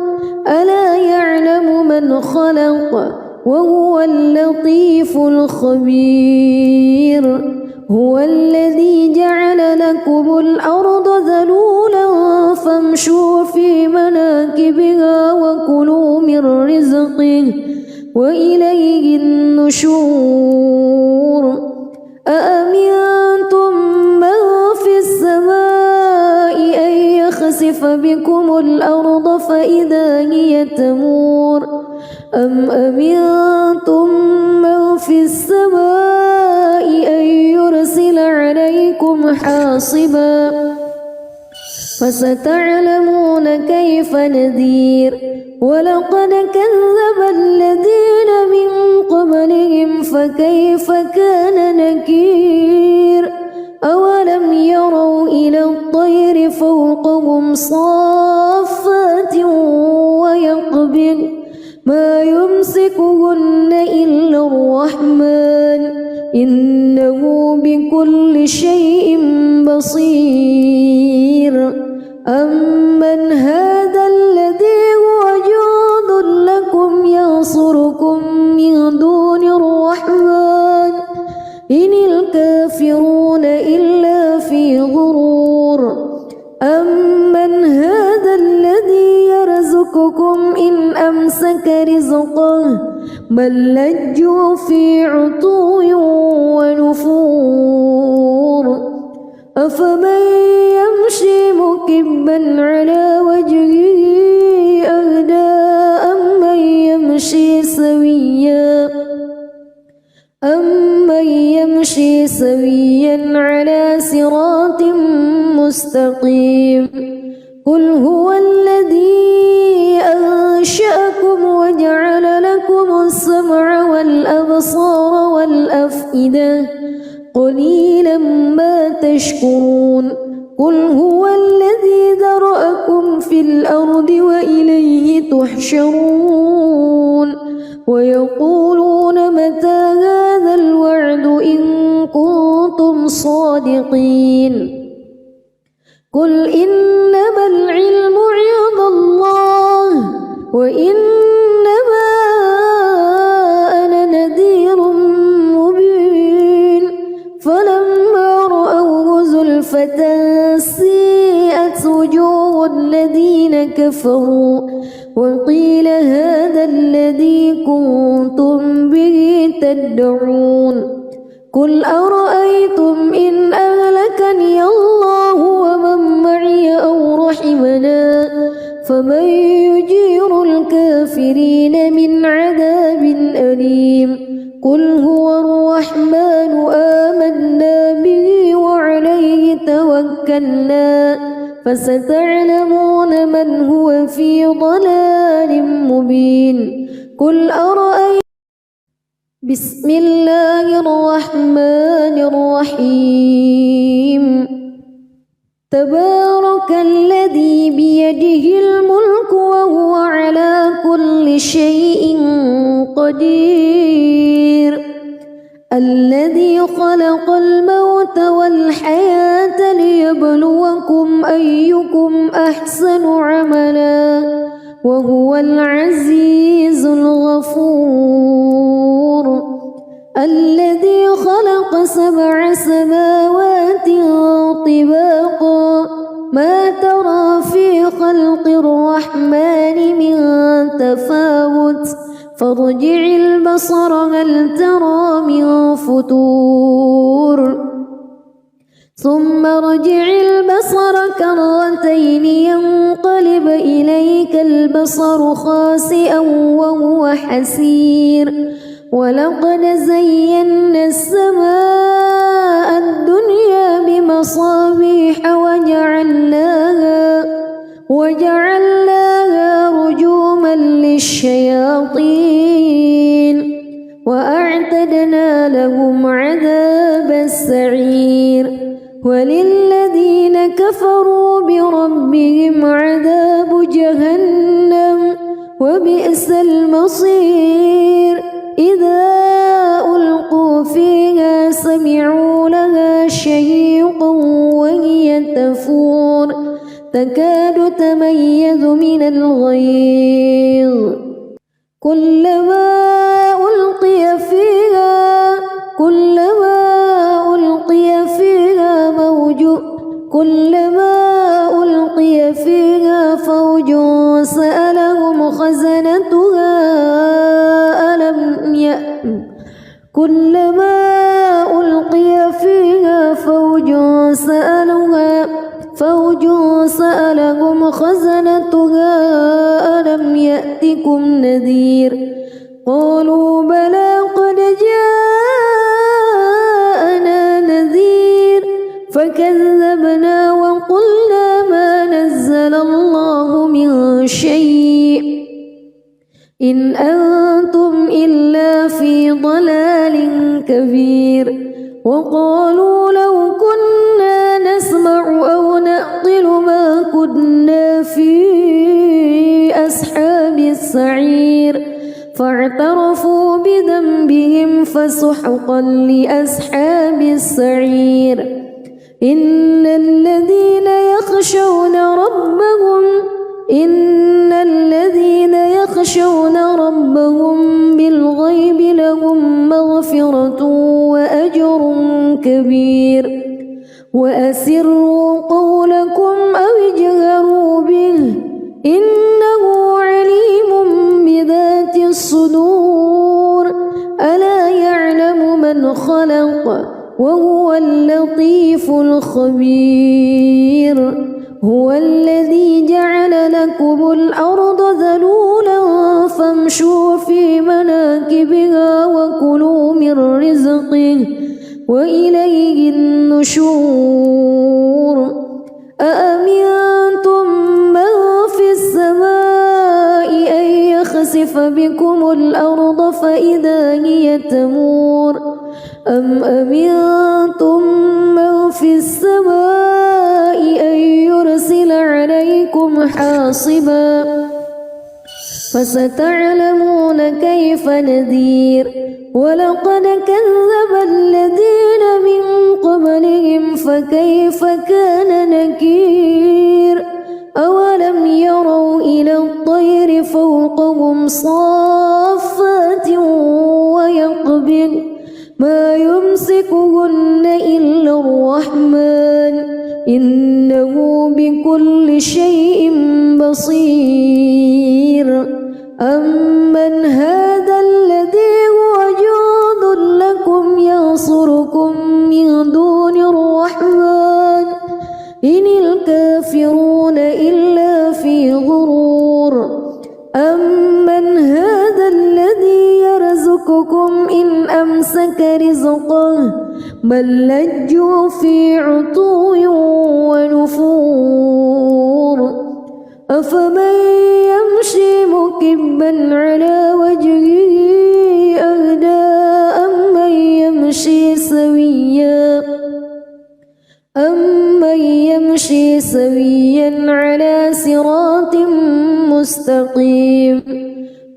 ألا يعلم من خلق وهو اللطيف الخبير هو الذي جعل لكم الأرض ذلولا فامشوا في مناكبها وكلوا من رزقه وإليه النشور أأمنتم من في السماء أن يخسف بكم الأرض فإذا هي تمور أم أمنتم من في السماء أن يرسل عليكم حاصبا فستعلمون كيف نذير ولقد كذب الذين من قبلهم فكيف كان نكير أولم يروا إلى الطير فوقهم فوقهم صافات ويقبض ما يمسكهن إلا الرحمن إنه بكل شيء بصير أمن هذا الذي هو جند لكم ينصركم من دون الرحمن إن الكافرون إلا في غرور أمن هذا الذي يرزقكم إن أمسك رزقه بل لجوا في عتو ونفور أفمن يمشي مكبا على وجهه أهدى أمن يمشي سويا على صراط مستقيم قل هو الذي أنشأكم وجعل لكم السمع والأبصار والأفئدة قليلا ما تشكرون قل هو الذي ذرأكم في الأرض وإليه تحشرون ويقولون متى هذا الوعد إن كنتم صادقين قل إنما العلم عند الله وإنما أنا نذير مبين فلما رأوه زلفة سيئت وجوه الذين كفروا وقيل هذا الذي كنتم به تدعون قل أرأيتم إن أهلكني الله ومن معي أو رحمنا فمن يجير الكافرين من عذاب أليم قل هو الرحمن آمنا به وعليه توكلنا فستعلمون من هو في ضلال مبين قل أرأيتم بسم الله الرحمن الرحيم تبارك الذي بيده الملك وهو على كل شيء قدير الذي خلق الموت والحياة ليبلوكم أيكم أحسن عملا وهو العزيز الغفور الذي خلق 7 سماوات طباقا ما ترى في خلق الرحمن من تفاوت فارجع البصر هل ترى من فتور ثم ارجع البصر كرتين ينقلب إليك البصر خاسئا وهو حسير ولقد زينا السماء الدنيا بمصابيح وجعلناها رجوما للشياطين وأعتدنا لهم عذاب السعير وللذين كفروا بربهم عذاب جهنم وبئس المصير إذا ألقوا فيها سمعوا لها شهيقا وهي تفور تكاد تميز من الغيظ كلما ألقي فيها فوج سألهم خزنتها كلما ألقي فيها فوج سألهم خزنتها ألم يأتكم نذير قالوا بلى قد جاءنا نذير فكذبنا وقلنا ما نزل الله من شيء إن أنتم إلا في ضلال كبير وقالوا لو كنا نسمع أو نعقل ما فسحقا لأصحاب السعير إن الذين يخشون ربهم بالغيب لهم مغفرة وأجر كبير وأسروا قولكم أو اجهروا به إنه عليم بذات الصدور ألا يعلم من خلق وهو اللطيف الخبير هو الذي جعل لكم الأرض ذلولا فامشوا في مناكبها وكلوا من رزقه وإليه النشور أأمنتم من في السماء أن يخسف بكم الأرض فإذا هي تمور أم أمنتم من في السماء أن يرسل عليكم حاصبا فستعلمون كيف نذير ولقد كذب الذين من قبلهم فكيف كان نكير أولم يروا إلى الطير فوقهم صافات ويقبض ما يمسكهن إلا الرحمن إنه بكل شيء بصير أمن هذا الذي هو جند لكم ينصركم من دون الرحمن إن الكافرون إلا في غرور أمن هذا الذي يرزقكم إن أمسك رزقه بل لجوا في عتو ونفور أفمن يمشي مكبا على وجهه أهدى أمن يمشي سويا على صراط مستقيم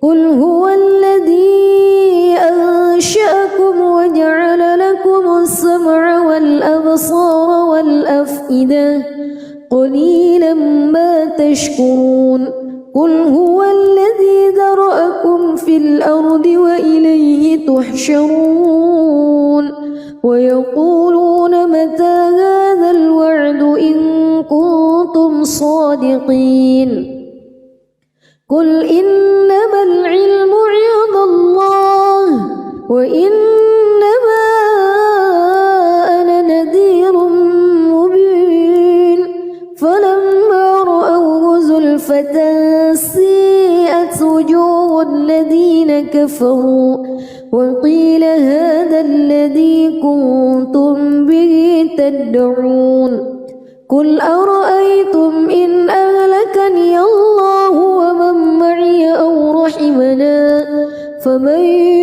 قل هو الذي أنشأكم وجعل لكم السمع والأبصار والأفئدة قليلا ما تشكرون قل هو الذي ذرأكم في الأرض وإليه تحشرون ويقولون متى هذا الوعد إن كنتم صادقين قل إنما العلم عند الله وإنما أنا نذير مبين فلما رأوه زلفة سيئت وجوه الذين كفروا وقيل هذا الذي كنتم به تدعون قل أرأيتم إن أهلكني الله ومن معي أو رحمنا فمن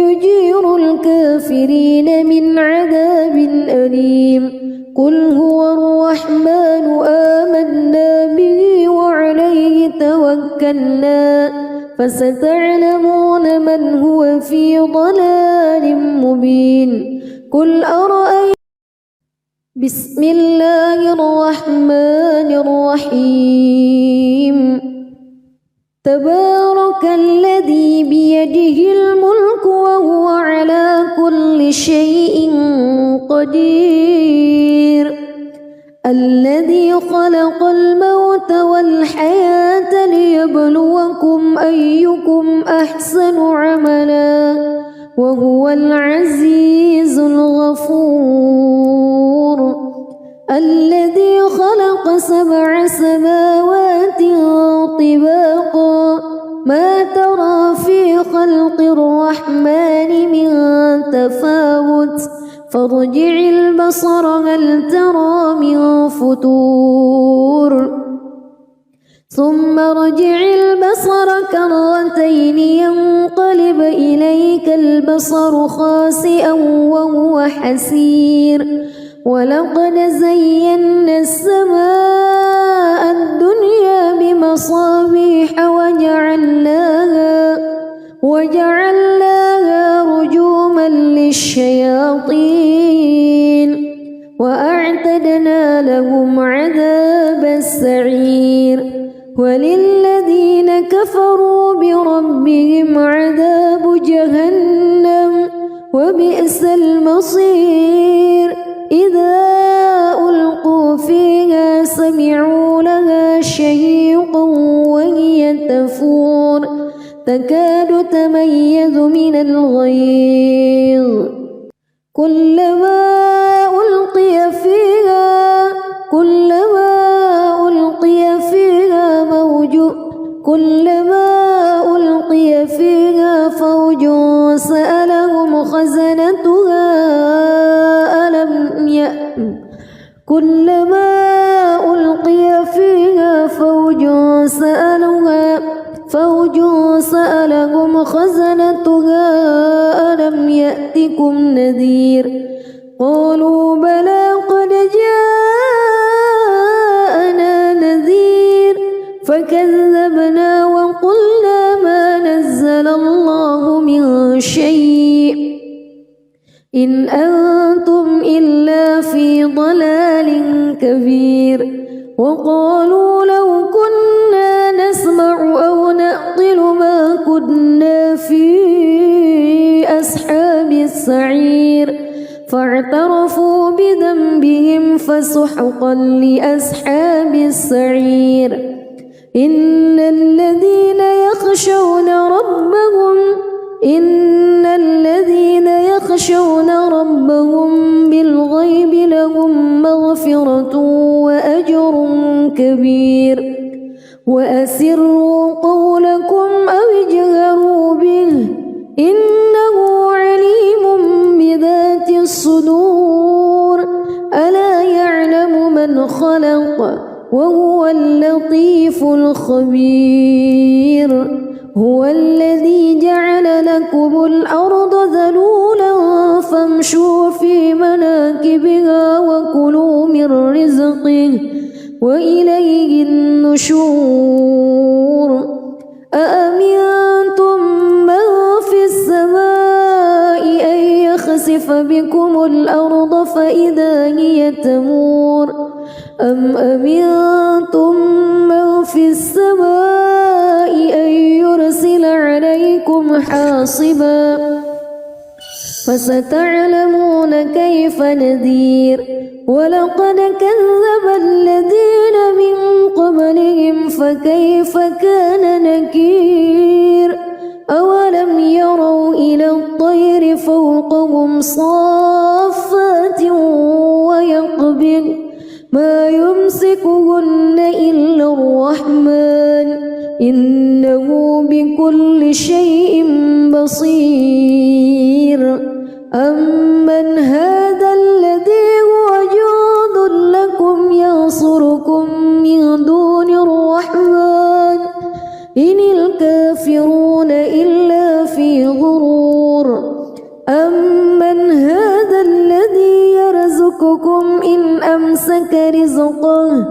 يجير الكافرين من عذاب أليم قل هو الرحمن آمنا به وعليه توكلنا فستعلمون من هو في ضلال مبين قل أرأيتم بسم الله الرحمن الرحيم تبارك الذي بيده الملك وهو على كل شيء قدير الذي خلق الموت والحياة ليبلوكم أيكم أحسن عملا وهو العزيز الغفور الذي خلق 7 سماوات طباقا ما ترى في خلق الرحمن من تفاوت فارجع البصر هل ترى من فتور ثم ارجع البصر كرتين ينقلب إليك البصر خاسئا وهو حسير ولقد زينا السماء الدنيا بمصابيح وجعلناها رجوما الشياطين وأعتدنا لهم عذاب السعير وللذين كفروا بربهم عذاب جهنم وبئس المصير إذا ألقوا فيها سمعوا لها شهيقا وهي تفور تكاد تميز من الغيظ كلما ألقي فيها فوج سألهم خزنتها ألم يأتكم نذير قالوا بلى قد جاءنا نذير فكذبنا وقلنا ما نزل الله من شيء إن أنتم إلا في ضلال كبير وقالوا لو كنا نسمع أو نعقل ما كنا في أصحاب السعير فاعترفوا بذنبهم فسحقا لأصحاب السعير إن الذين يخشون ربهم بالغيب لهم مغفرة وأجر كبير وأسروا قولكم أو اجهروا به إنه عليم بذات الصدور ألا يعلم من خلق وهو اللطيف الخبير هو الذي جعل لكم الأرض ذلولا فامشوا في مناكبها وكلوا من رزقه وإليه النشور أأمنتم من في السماء أن يخسف بكم الأرض فإذا هي تمور أم أمنتم من في السماء أن يرسل عليكم حاصبا فستعلمون كيف نذير ولقد كذب الذين من قبلهم فكيف كان نكير أولم يروا إلى الطير فوقهم صافات ويقبض ما يمسكهن إلا الرحمن إنه بكل شيء بصير أمن هذا الذي هو جند لكم ينصركم من دون الرحمن إن الكافرون إلا في غرور أمن هذا الذي يرزقكم إن أمسك رزقه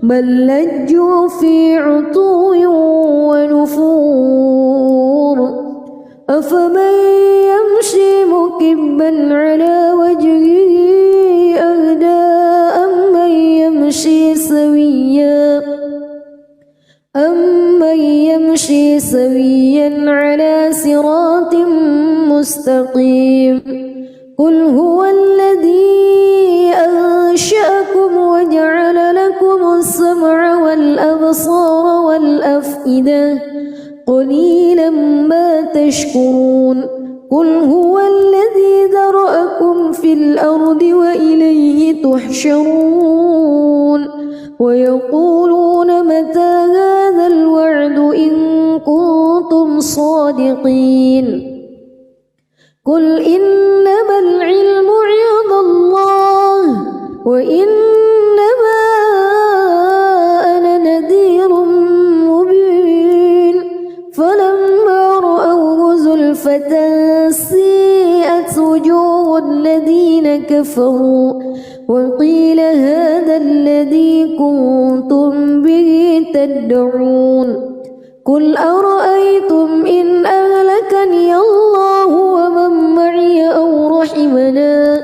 بل لجوا في عتو ونفور أفمن يمشي مكبا على وجهه أهدى أمن يمشي سويا على صراط مستقيم قل هو الذي أنشأكم وجعل لكم السمع والأبصار والأفئدة قليلا ما تشكرون قل هو الذي ذرأكم في الأرض وإليه تحشرون ويقولون متى هذا الوعد إن كنتم صادقين قل إنما العلم عند الله وإنما أنا نذير مبين فلما رأوه زلفة سيئت وجوه الذين كفروا وقيل هذا الذي كنتم به تدعون قل أرأيتم إن أهلكني الله ومن معي أو رحمني رحمنا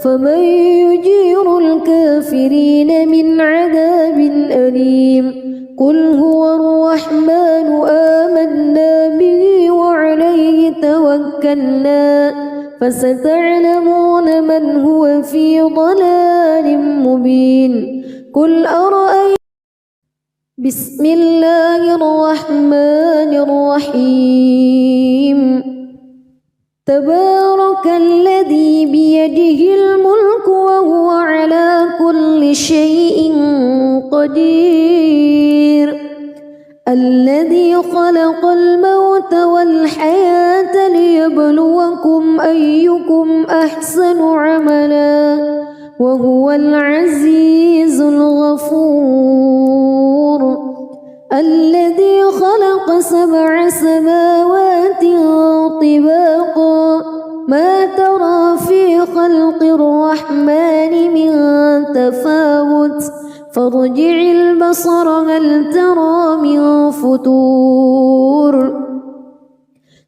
فمن يجير الكافرين من عذاب أليم قل هو الرحمن آمنا به وعليه توكلنا فستعلمون من هو في ضلال مبين قل أرأيتم بسم الله الرحمن الرحيم تبارك الذي بيده الملك وهو على كل شيء قدير الذي خلق الموت والحياة ليبلوكم أيكم أحسن عملا وهو العزيز الغفور الذي خلق 7 سماوات طباقا ما ترى في خلق الرحمن من تفاوت فارجع البصر هل ترى من فتور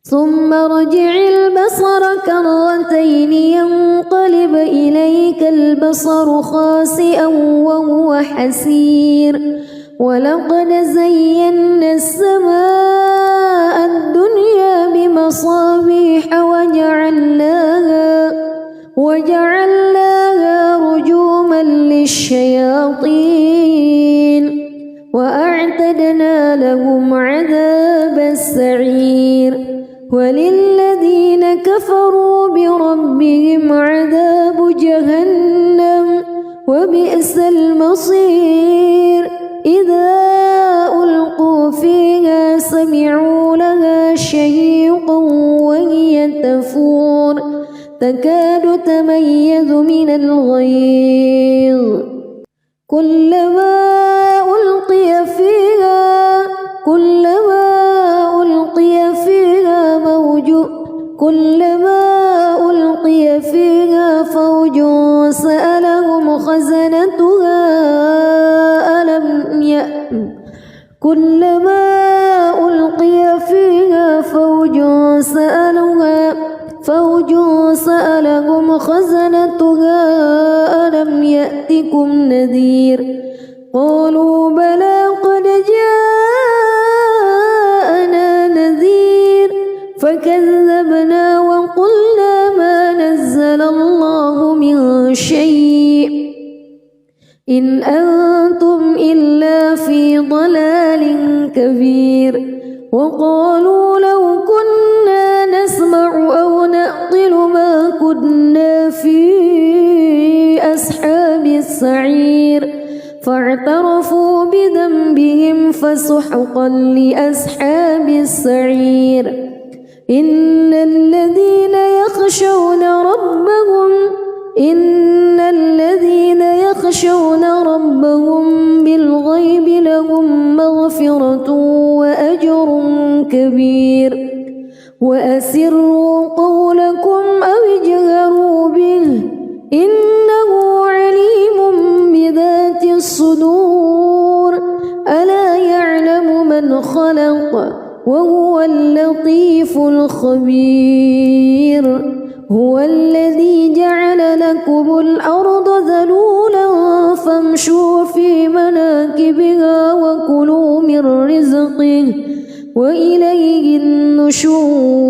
ثم ارجع البصر كرتين ينقلب إليك البصر خاسئا وهو حسير ولقد زينا السماء الدنيا بمصابيح وجعلناها رجوما للشياطين وأعتدنا لهم عذاب السعير وللذين كفروا بربهم عذاب جهنم وبئس المصير إذا ألقوا فيها سمعوا لها شهيقا وهي تفور تكاد تميز من الغيظ كلما ألقي فيها فوج سألهم خزنتها كلما ألقي فيها فوج سألهم خزنتها ألم يأتكم نذير قالوا بلى قد جاءنا نذير فكذبنا وقلنا ما نزل الله من شيء إن أنتم إلا في ضلال كبير وقالوا لو كنا نسمع أو نعقل ما كنا في أصحاب السعير فاعترفوا بذنبهم فسحقا لأصحاب السعير إن الذين يخشون ربهم بالغيب لهم مغفرة وأجر كبير وأسروا قولكم أو اجهروا به إنه عليم بذات الصدور ألا يعلم من خلق وهو اللطيف الخبير هو الذي جعل لكم الأرض ذلولا فامشوا في مناكبها وكلوا من رزقه وإليه النشور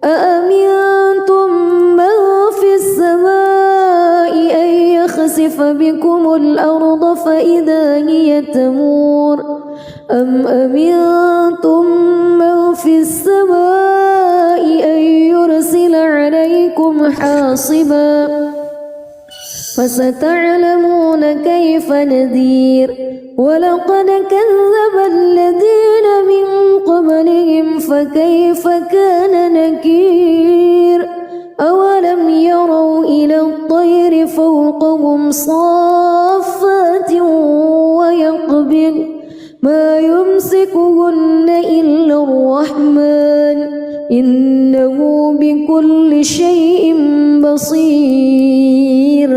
أأمنتم من في السماء أن يخسف بكم الأرض فإذا هي تمور أم أمنتم من في السماء أن يرسل عليكم حاصبا فستعلمون كيف نذير ولقد كذب الذين من قبلهم فكيف كان نكير أولم يروا إلى الطير فوقهم صافات ويقبض ما يمسكهن إلا الرحمن إنه بكل شيء بصير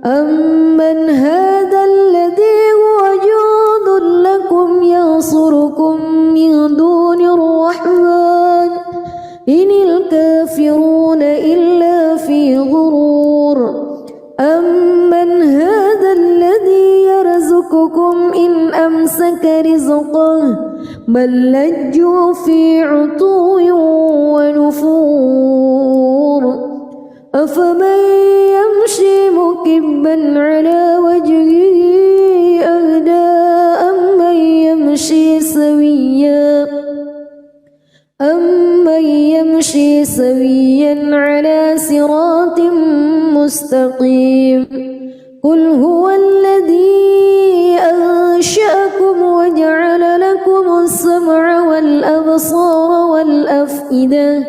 أمن هذا الذي هو جند لكم ينصركم من دون الرحمن إن الكافرون إلا بل لجوا في عتو ونفور أفمن يمشي مكبا على وجهه أهدى أمن يمشي سويا على صراط مستقيم قل هو الذي أنشأكم وجعل لكم السمع والأبصار والأفئدة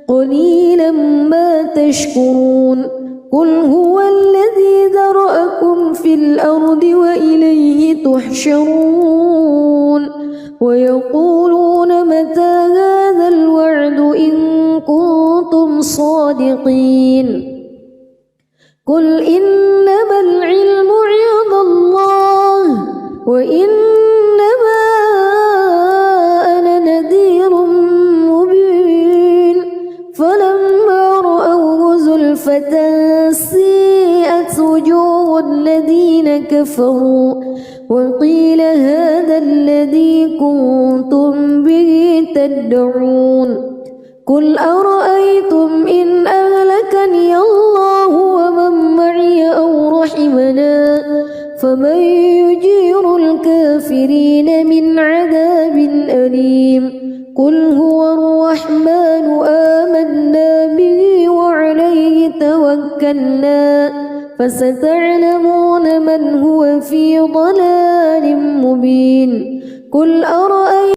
قليلا ما تشكرون قل هو الذي ذرأكم في الأرض وإليه تحشرون ويقولون متى هذا الوعد إن كنتم صادقين قل إنما العلم عند الله وإنما أنا نذير مبين فلما رأوه زلفة سيئت وجوه الذين كفروا وقيل هذا الذي كنتم به تدعون قل أرأيتم إن أهلكني الله ومن معي أو رحمنا فمن يجير الكافرين من عذاب أليم قل هو الرحمن آمنا به وعليه توكلنا فستعلمون من هو في ضلال مبين قل أرأيتم